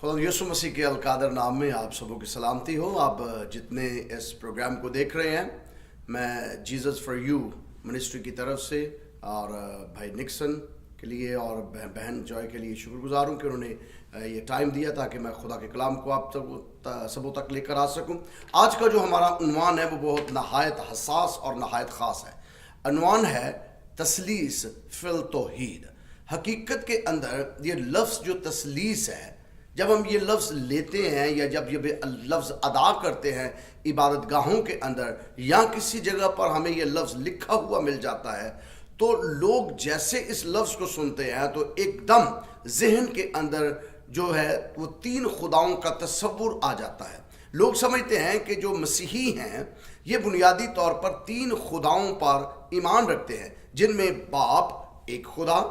خدا یسوع مسیح کے القادر نام میں آپ سبوں کی سلامتی ہو۔ آپ جتنے اس پروگرام کو دیکھ رہے ہیں، میں جیزس فار یو منسٹری کی طرف سے اور بھائی نکسن کے لیے اور بہن جوائے کے لیے شکر گزار ہوں کہ انہوں نے یہ ٹائم دیا تاکہ میں خدا کے کلام کو آپ سبوں تک لے کر آ سکوں۔ آج کا جو ہمارا عنوان ہے وہ بہت نہایت حساس اور نہایت خاص ہے۔ عنوان ہے تثلیث فی التوحید۔ حقیقت کے اندر یہ لفظ جو تثلیث ہے، جب ہم یہ لفظ لیتے ہیں یا جب یہ لفظ ادا کرتے ہیں عبادت گاہوں کے اندر یا کسی جگہ پر ہمیں یہ لفظ لکھا ہوا مل جاتا ہے، تو لوگ جیسے اس لفظ کو سنتے ہیں تو ایک دم ذہن کے اندر جو ہے وہ تین خداؤں کا تصور آ جاتا ہے۔ لوگ سمجھتے ہیں کہ جو مسیحی ہیں یہ بنیادی طور پر تین خداؤں پر ایمان رکھتے ہیں، جن میں باپ ایک خدا،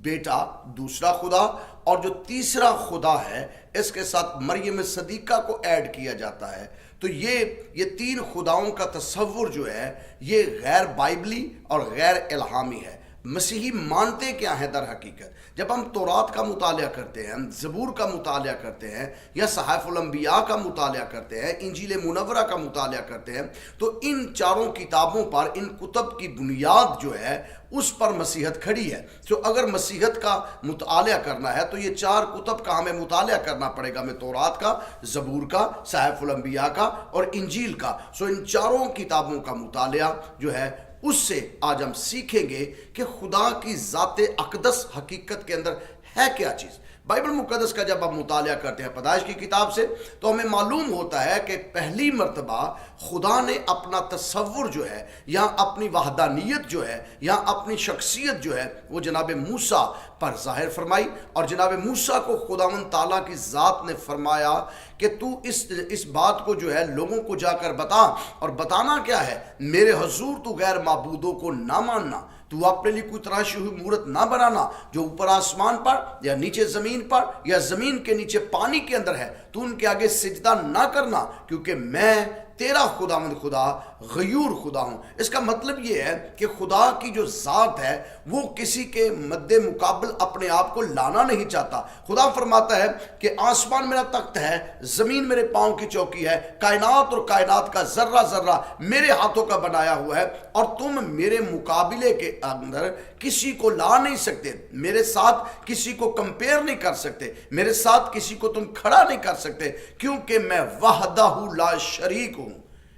بیٹا دوسرا خدا، اور جو تیسرا خدا ہے اس کے ساتھ مریم صدیقہ کو ایڈ کیا جاتا ہے۔ تو یہ تین خداؤں کا تصور جو ہے یہ غیر بائبلی اور غیر الہامی ہے۔ مسیحی مانتے کیا ہیں در حقیقت؟ جب ہم تورات کا مطالعہ کرتے ہیں، زبور کا مطالعہ کرتے ہیں یا صحائف الانبیاء کا مطالعہ کرتے ہیں، انجیل منورہ کا مطالعہ کرتے ہیں، تو ان چاروں کتابوں پر، ان کتب کی بنیاد جو ہے اس پر مسیحت کھڑی ہے۔ تو اگر مسیحت کا مطالعہ کرنا ہے تو یہ چار کتب کا ہمیں مطالعہ کرنا پڑے گا، ہمیں تورات کا، زبور کا، صحائف الانبیاء کا اور انجیل کا۔ ان چاروں کتابوں کا مطالعہ جو ہے اس سے آج ہم سیکھیں گے کہ خدا کی ذات اقدس حقیقت کے اندر ہے کیا چیز۔ بائبل مقدس کا جب ہم مطالعہ کرتے ہیں پیدائش کی کتاب سے تو ہمیں معلوم ہوتا ہے کہ پہلی مرتبہ خدا نے اپنا تصور جو ہے یا اپنی وحدانیت جو ہے یا اپنی شخصیت جو ہے وہ جناب موسیٰ پر ظاہر فرمائی، اور جناب موسیٰ کو خداوند تعالیٰ کی ذات نے فرمایا کہ تو اس بات کو جو ہے لوگوں کو جا کر بتا، اور بتانا کیا ہے؟ میرے حضور تو غیر معبودوں کو نہ ماننا، تو اپنے لیے کوئی تراشی ہوئی مورت نہ بنانا جو اوپر آسمان پر یا نیچے زمین پر یا زمین کے نیچے پانی کے اندر ہے، تو ان کے آگے سجدہ نہ کرنا، کیونکہ میں تیرا خداوند خدا غیور خدا ہوں۔ اس کا مطلب یہ ہے کہ خدا کی جو ذات ہے وہ کسی کے مد مقابل اپنے آپ کو لانا نہیں چاہتا۔ خدا فرماتا ہے کہ آسمان میرا تخت ہے، زمین میرے پاؤں کی چوکی ہے، کائنات اور کائنات کا ذرہ ذرہ میرے ہاتھوں کا بنایا ہوا ہے، اور تم میرے مقابلے کے اندر کسی کو لا نہیں سکتے، میرے ساتھ کسی کو کمپیئر نہیں کر سکتے، میرے ساتھ کسی کو تم کھڑا نہیں کر سکتے، کیونکہ میں وحدہ لا شریک ہوں۔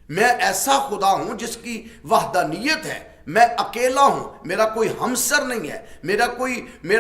میں ایسا خدا ہوں جس کی وحدانیت ہے، میں اکیلا ہوں، میرا کوئی ہمسر نہیں ہے، میرا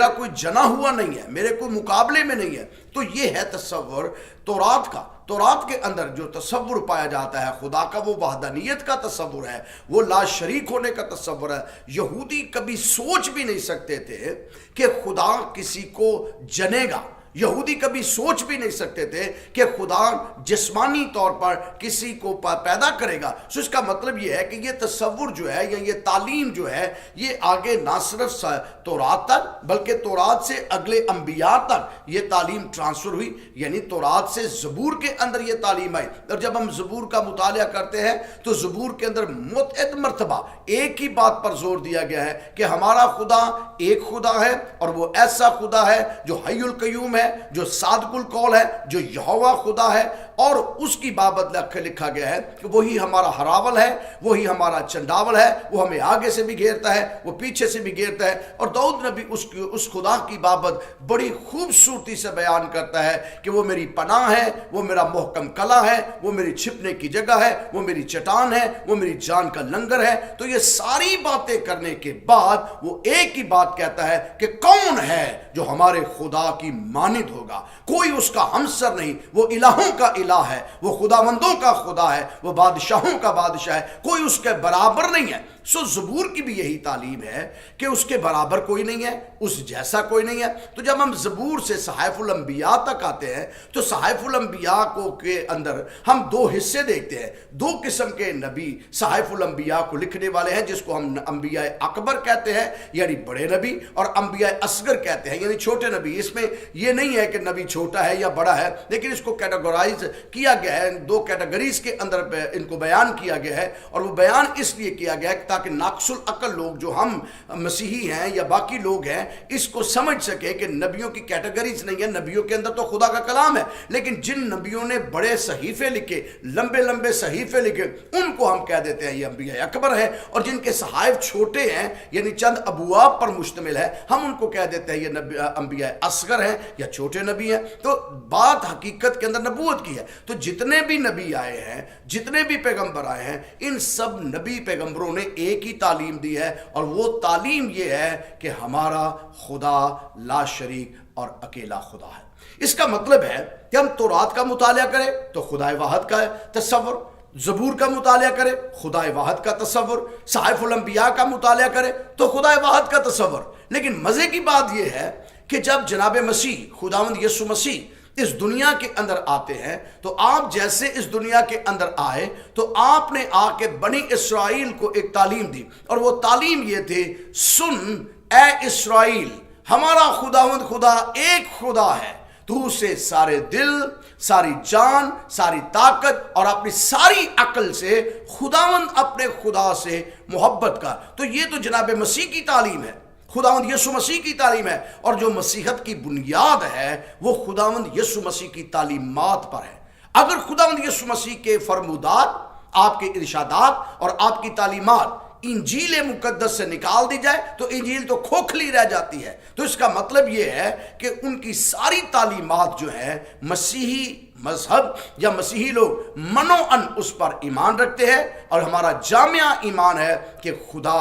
کوئی جنا ہوا نہیں ہے، میرے کوئی مقابلے میں نہیں ہے۔ تو یہ ہے تصور تورات کا۔ تورات کے اندر جو تصور پایا جاتا ہے خدا کا وہ وحدانیت کا تصور ہے، وہ لا شریک ہونے کا تصور ہے۔ یہودی کبھی سوچ بھی نہیں سکتے تھے کہ خدا کسی کو جنے گا، یہودی کبھی سوچ بھی نہیں سکتے تھے کہ خدا جسمانی طور پر کسی کو پیدا کرے گا۔ اس کا مطلب یہ ہے کہ یہ تصور جو ہے یا یہ تعلیم جو ہے یہ آگے نہ صرف تورات تک بلکہ تورات سے اگلے انبیاء تک یہ تعلیم ٹرانسفر ہوئی، یعنی تورات سے زبور کے اندر یہ تعلیم آئی۔ اور جب ہم زبور کا مطالعہ کرتے ہیں تو زبور کے اندر متعدد مرتبہ ایک ہی بات پر زور دیا گیا ہے کہ ہمارا خدا ایک خدا ہے، اور وہ ایسا خدا ہے جو حی القیوم ہے، جو صادق القول ہے، جو یہوہ خدا ہے، اور اس کی بابت لکھا گیا ہے کہ وہی ہمارا ہراول ہے، وہی ہمارا چنڈاول ہے، وہ ہمیں آگے سے بھی گھیرتا ہے، وہ پیچھے سے بھی گھیرتا ہے۔ اور داؤد نبی اس خدا کی بابت بڑی خوبصورتی سے بیان کرتا ہے کہ وہ میری پناہ ہے، وہ میرا محکم قلعہ ہے، وہ میری چھپنے کی جگہ ہے، وہ میری چٹان ہے، وہ میری جان کا لنگر ہے۔ تو یہ ساری باتیں کرنے کے بعد وہ ایک ہی بات کہتا ہے کہ کون ہے جو ہمارے خدا کی مانند ہوگا؟ کوئی اس کا ہمسر نہیں، وہ الہوں کا الہ ہے، وہ خداوندوں کا خدا ہے، وہ بادشاہوں کا بادشاہ ہے، کوئی اس کے برابر نہیں ہے۔ زبور کی بھی یہی تعلیم ہے کہ اس کے برابر کوئی نہیں ہے، اس جیسا کوئی نہیں ہے۔ تو جب ہم زبور سے صحائف الانبیاء تک آتے ہیں تو صحائف الانبیاء کے اندر ہم دو حصے دیکھتے ہیں، دو قسم کے نبی صحائف الانبیاء کو لکھنے والے ہیں، جس کو ہم انبیاء اکبر کہتے ہیں یعنی بڑے نبی، اور انبیاء اصغر کہتے ہیں یعنی چھوٹے نبی۔ اس میں یہ نہیں ہے کہ نبی چھوٹا ہے یا بڑا ہے، لیکن اس کو کیٹیگورائز کیا گیا ہے، دو کیٹیگریز کے اندر ان کو بیان کیا گیا ہے، اور وہ بیان اس لیے کیا گیا ہے تاکہ ناقص العقل لوگ جو ہم مسیحی ہیں یا باقی لوگ ہیں اس کو سمجھ سکے کہ نبیوں کی کیٹیگریز نہیں ہے. نبیوں کے اندر تو خدا کا کلام ہے، لیکن جن نبیوں نے بڑے صحیفے لکھے، لمبے لمبے صحیفے لکھے، ان کو ہم کہہ دیتے ہیں یہ انبیاء اکبر ہے. اور جن کے صحائف چھوٹے ہیں یعنی چند ابواب پر مشتمل ہے، ہم ان کو کہہ دیتے ہیں یہ انبیاء اصغر ہیں یا چھوٹے نبی ہیں. تو بات حقیقت کے اندر نبوت کی ہے. تو جتنے بھی نبی آئے ہیں، جتنے بھی پیغمبر آئے ہیں، ان سب نبی پیغمبروں نے ایک ہی تعلیم دی ہے، اور وہ تعلیم یہ ہے کہ ہمارا خدا لا شریک اور اکیلا خدا ہے. اس کا مطلب ہے کہ ہم تورات کا مطالعہ کریں تو خدا واحد کا تصور، زبور کا مطالعہ کرے خدا واحد کا تصور، صحائف الانبیاء کا مطالعہ کرے تو خدا واحد کا تصور. لیکن مزے کی بات یہ ہے کہ جب جناب مسیح خداوند یسوع مسیح اس دنیا کے اندر آتے ہیں تو آپ جیسے اس دنیا کے اندر آئے تو آپ نے آ کے بنی اسرائیل کو ایک تعلیم دی، اور وہ تعلیم یہ تھی، سن اے اسرائیل، ہمارا خداوند خدا ایک خدا ہے، تو اسے سارے دل، ساری جان، ساری طاقت اور اپنی ساری عقل سے خداوند اپنے خدا سے محبت کر. تو یہ تو جناب مسیح کی تعلیم ہے، خداوند یسوع مسیح کی تعلیم ہے، اور جو مسیحت کی بنیاد ہے وہ خداوند یسوع مسیح کی تعلیمات پر ہے. اگر خداوند یسوع مسیح کے فرمودات، آپ کے ارشادات اور آپ کی تعلیمات انجیل مقدس سے نکال دی جائے تو انجیل تو کھوکھلی رہ جاتی ہے. تو اس کا مطلب یہ ہے کہ ان کی ساری تعلیمات جو ہیں مسیحی مذہب یا مسیحی لوگ منوعاً اس پر ایمان رکھتے ہیں، اور ہمارا جامعہ ایمان ہے کہ خدا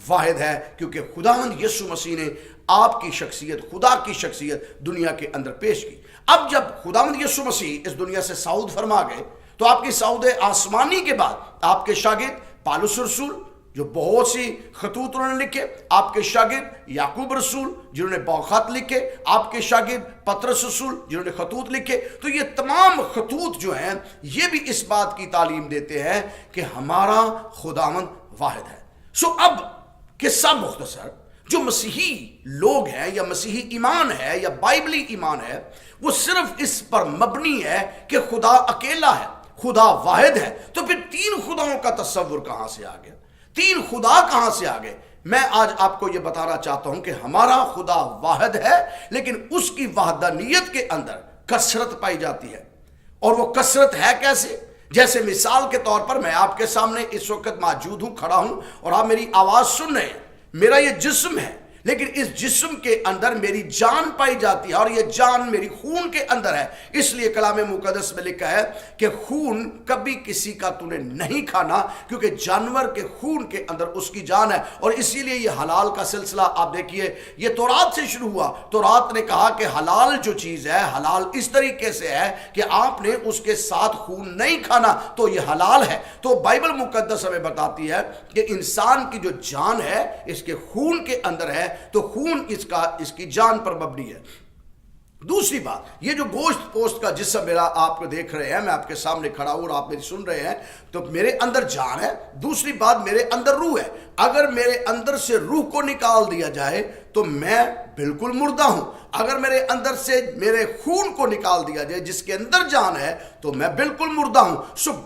واحد ہے، کیونکہ خداوند یسوع مسیح نے آپ کی شخصیت، خدا کی شخصیت دنیا کے اندر پیش کی. اب جب خداوند یسوع مسیح اس دنیا سے صعود فرما گئے تو آپ کی صعود آسمانی کے بعد آپ کے شاگرد پالوس رسول جو بہت سی خطوط انہوں نے لکھے، آپ کے شاگرد یعقوب رسول جنہوں نے خط لکھے، آپ کے شاگرد پطرس رسول جنہوں نے خطوط لکھے، تو یہ تمام خطوط جو ہیں یہ بھی اس بات کی تعلیم دیتے ہیں کہ ہمارا خداوند واحد ہے. اب قصہ مختصر، جو مسیحی لوگ ہیں یا مسیحی ایمان ہے یا بائبلی ایمان ہے، وہ صرف اس پر مبنی ہے کہ خدا اکیلا ہے، خدا واحد ہے. تو پھر تین خداؤں کا تصور کہاں سے آ گیا؟ تین خدا کہاں سے آ گئے؟ میں آج آپ کو یہ بتانا چاہتا ہوں کہ ہمارا خدا واحد ہے، لیکن اس کی وحدانیت کے اندر کثرت پائی جاتی ہے. اور وہ کثرت ہے کیسے؟ جیسے مثال کے طور پر میں آپ کے سامنے اس وقت موجود ہوں، کھڑا ہوں، اور آپ میری آواز سن رہے ہیں. میرا یہ جسم ہے، لیکن اس جسم کے اندر میری جان پائی جاتی ہے، اور یہ جان میری خون کے اندر ہے. اس لیے کلام مقدس میں لکھا ہے کہ خون کبھی کسی کا تو نے نہیں کھانا، کیونکہ جانور کے خون کے اندر اس کی جان ہے. اور اسی لیے یہ حلال کا سلسلہ آپ دیکھیے، یہ تورات سے شروع ہوا. تورات نے کہا کہ حلال جو چیز ہے، حلال اس طریقے سے ہے کہ آپ نے اس کے ساتھ خون نہیں کھانا، تو یہ حلال ہے. تو بائبل مقدس ہمیں بتاتی ہے کہ انسان کی جو جان ہے اس کے خون کے اندر ہے، تو خون اس کی جان پر مبنی ہے. دوسری بات، یہ جو گوشت پوست کا جسم میرا آپ کو دیکھ رہے ہیں، میں آپ کے سامنے کھڑا ہوں اور آپ میری سن رہے ہیں، تو میرے اندر جان ہے. دوسری بات، میرے اندر روح ہے. اگر میرے اندر سے روح کو نکال دیا جائے تو میں بالکل مردہ ہوں. اگر میرے اندر سے میرے خون کو نکال دیا جائے جس کے اندر جان ہے تو میں بالکل مردہ ہوں.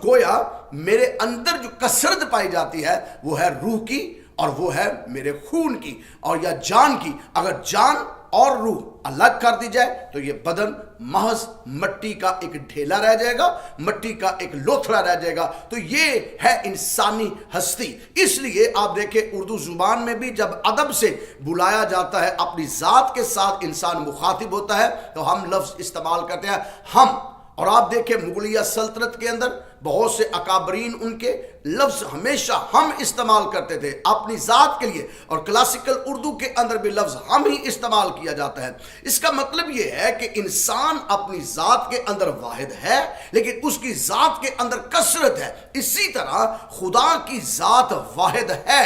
گویا میرے اندر جو کثرت پائی جاتی ہے وہ ہے روح کی، اور وہ ہے میرے خون کی اور یا جان کی. اگر جان اور روح الگ کر دی جائے تو یہ بدن محض مٹی کا ایک ڈھیلا رہ جائے گا، مٹی کا ایک لوتھڑا رہ جائے گا. تو یہ ہے انسانی ہستی. اس لیے آپ دیکھیں اردو زبان میں بھی جب ادب سے بلایا جاتا ہے، اپنی ذات کے ساتھ انسان مخاطب ہوتا ہے تو ہم لفظ استعمال کرتے ہیں ہم. اور آپ دیکھیں مغلیہ سلطنت کے اندر بہت سے اکابرین ان کے لفظ ہمیشہ ہم استعمال کرتے تھے اپنی ذات کے لیے، اور کلاسیکل اردو کے اندر بھی لفظ ہم ہی استعمال کیا جاتا ہے. اس کا مطلب یہ ہے کہ انسان اپنی ذات کے اندر واحد ہے، لیکن اس کی ذات کے اندر کثرت ہے. اسی طرح خدا کی ذات واحد ہے،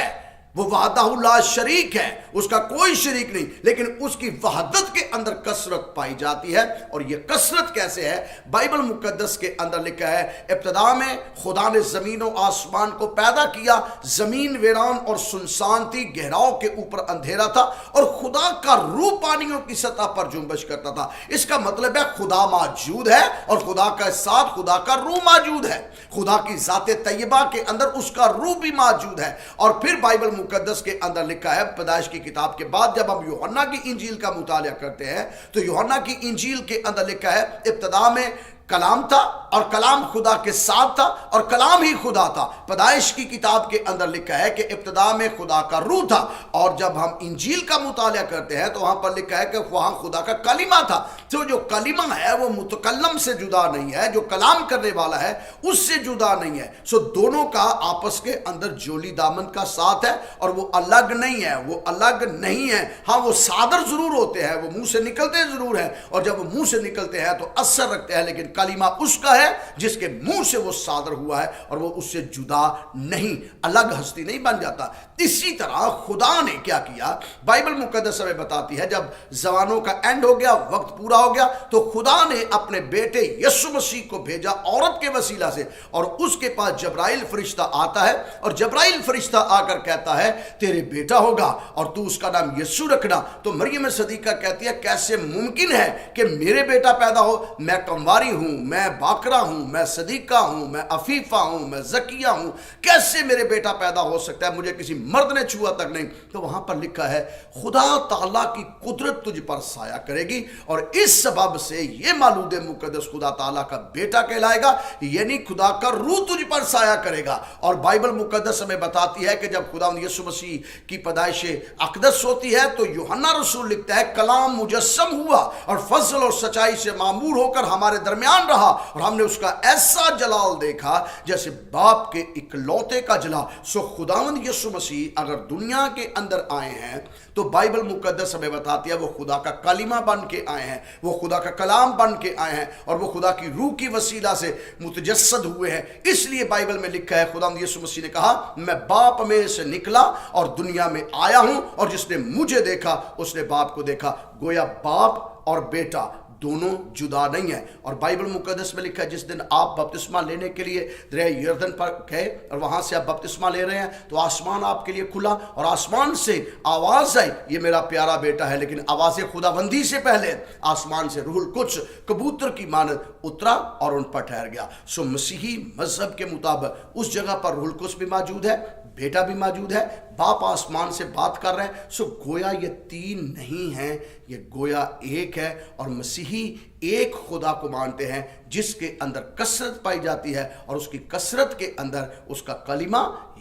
وہ وحدہ لا شریک ہے, اس کا کوئی شریک نہیں, لیکن اس کی وحدت کے اندر کثرت پائی جاتی ہے. اور یہ کثرت کیسے ہے؟ بائبل مقدس کے اندر لکھا ہے ابتدا میں خدا نے زمین و آسمان کو پیدا کیا, زمین ویران اور سنسان تھی, گہراؤ کے اوپر اندھیرا تھا اور خدا کا روح پانیوں کی سطح پر جنبش کرتا تھا. اس کا مطلب ہے خدا موجود ہے اور خدا کا ساتھ خدا کا روح موجود ہے. خدا کی ذات طیبہ کے اندر اس کا روح بھی موجود ہے. اور پھر بائبل مقدس کے اندر لکھا ہے پیدائش کی کتاب کے بعد جب ہم یوحنا کی انجیل کا مطالعہ کرتے ہیں تو یوحنا کی انجیل کے اندر لکھا ہے ابتدا میں کلام تھا اور کلام خدا کے ساتھ تھا اور کلام ہی خدا تھا. پیدائش کی کتاب کے اندر لکھا ہے کہ ابتدا میں خدا کا روح تھا. اور جب ہم انجیل کا مطالعہ کرتے ہیں تو وہاں پر لکھا ہے کہ وہاں خدا کا کلمہ تھا. تو جو کلمہ ہے وہ متکلم سے جدا نہیں ہے, جو کلام کرنے والا ہے اس سے جدا نہیں ہے. سو دونوں کا آپس کے اندر جولی دامن کا ساتھ ہے اور وہ الگ نہیں ہے, وہ الگ نہیں ہے. ہاں وہ صادر ضرور ہوتے ہیں, وہ منہ سے نکلتے ضرور ہیں, اور جب وہ منہ سے نکلتے ہیں تو اثر رکھتے ہیں, لیکن کلمہ اس کا ہے جس کے منہ سے وہ صادر ہوا ہے اور وہ اس سے جدا نہیں, الگ ہستی نہیں بن جاتا. اسی طرح خدا نے کیا کیا, بائبل مقدس ہمیں بتاتی ہے جب زمانوں کا اینڈ ہو گیا, وقت پورا ہو گیا, تو خدا نے اپنے بیٹے یسوع مسیح کو بھیجا عورت کے وسیلہ سے. اور اس کے پاس جبرائیل فرشتہ آتا ہے اور جبرائیل فرشتہ آ کر کہتا ہے تیرے بیٹا ہوگا اور تو اس کا نام یسوع رکھنا. تو مریم صدیقہ کہتی ہے کیسے ممکن ہے کہ میرے بیٹا پیدا ہو, میں کنواری ہوں, میں باکرہ ہوں, میں صدیقہ ہوں, میں عفیفہ ہوں, میں زکیہ ہوں, کیسے میرے بیٹا پیدا ہو سکتا ہے, مجھے کسی مرد نے چھوا تک نہیں. تو وہاں پر لکھا ہے خدا تعالیٰ کی قدرت تجھ پر سایہ کرے گی اور اس سبب سے یہ مولود مقدس خدا تعالیٰ کا بیٹا کہلائے گا, یعنی خدا کا روح تجھ پر سایہ کرے گا. اور بائبل مقدس ہمیں بتاتی ہے کہ جب خدا یسوع مسیح کی پیدائش اقدس ہوتی ہے تو یوحنا رسول لکھتا ہے کلام مجسم ہوا اور فضل اور سچائی سے معمور ہو کر ہمارے درمیان رہا اور ہم نے اس کا ایسا جلال دیکھا جیسے باپ کے اکلوتے کا جلال. سو خداوند یسوع مسیح اگر دنیا کے اندر آئے ہیں تو بائبل مقدس ہمیں بتاتی ہے وہ خدا کا کلمہ بن کے آئے ہیں, وہ خدا کا کلام بن کے آئے ہیں اور وہ خدا کی روح کی وسیلہ سے متجسد ہوئے ہیں. اس لیے بائبل میں لکھا ہے خداوند یسوع مسیح نے کہا میں باپ میں سے نکلا اور دنیا میں آیا ہوں اور جس نے مجھے دیکھا اس نے باپ کو دیکھا. گویا باپ اور بیٹا دونوں جدا نہیں ہیں. اور بائبل مقدس میں لکھا ہے جس دن آپ بپتسمہ لینے کے لیے دریا یردن پر گئے اور وہاں سے آپ بپتسمہ لے رہے ہیں تو آسمان آپ کے لیے کھلا اور آسمان سے آواز آئی یہ میرا پیارا بیٹا ہے. لیکن آواز خداوندی سے پہلے آسمان سے روح القدس کبوتر کی مانند اترا اور ان پر ٹھہر گیا. سو مسیحی مذہب کے مطابق اس جگہ پر روح القدس بھی موجود ہے, بیٹا بھی موجود ہے, باپ آسمان سے بات کر رہے ہیں. سو گویا یہ تین نہیں ہیں, یہ گویا ایک ہے. اور مسیحی ایک خدا کو مانتے ہیں جس کے اندر کثرت پائی جاتی ہے اور اس کی کثرت کے اندر اس کا کلمہ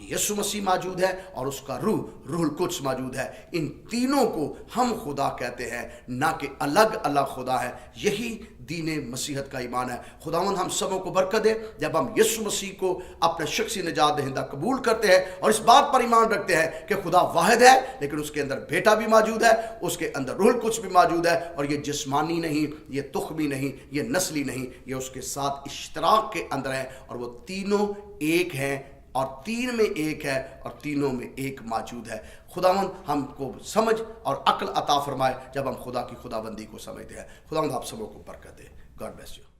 یسوع مسیح موجود ہے اور اس کا روح القدس موجود ہے. ان تینوں کو ہم خدا کہتے ہیں, نہ کہ الگ الگ خدا ہے. یہی دین مسیحت کا ایمان ہے. خداوند ہم سبوں کو برکت دے جب ہم یسوع مسیح کو اپنے شخصی نجات دہندہ قبول کرتے ہیں اور اس بات پر ایمان رکھتے ہیں کہ خدا واحد ہے لیکن اس کے اندر بیٹا بھی موجود ہے, اس کے اندر روح القدس بھی موجود ہے اور یہ جسمانی نہیں, یہ تخمی نہیں, یہ نسلی نہیں, یہ اس کے ساتھ اشتراک کے اندر ہے اور وہ تینوں ایک ہیں اور تین میں ایک ہے اور تینوں میں ایک موجود ہے. خداوند ہم کو سمجھ اور عقل عطا فرمائے جب ہم خدا کی خداوندی کو سمجھتے ہیں. خداوند آپ سبوں کو برکت دے. God bless you.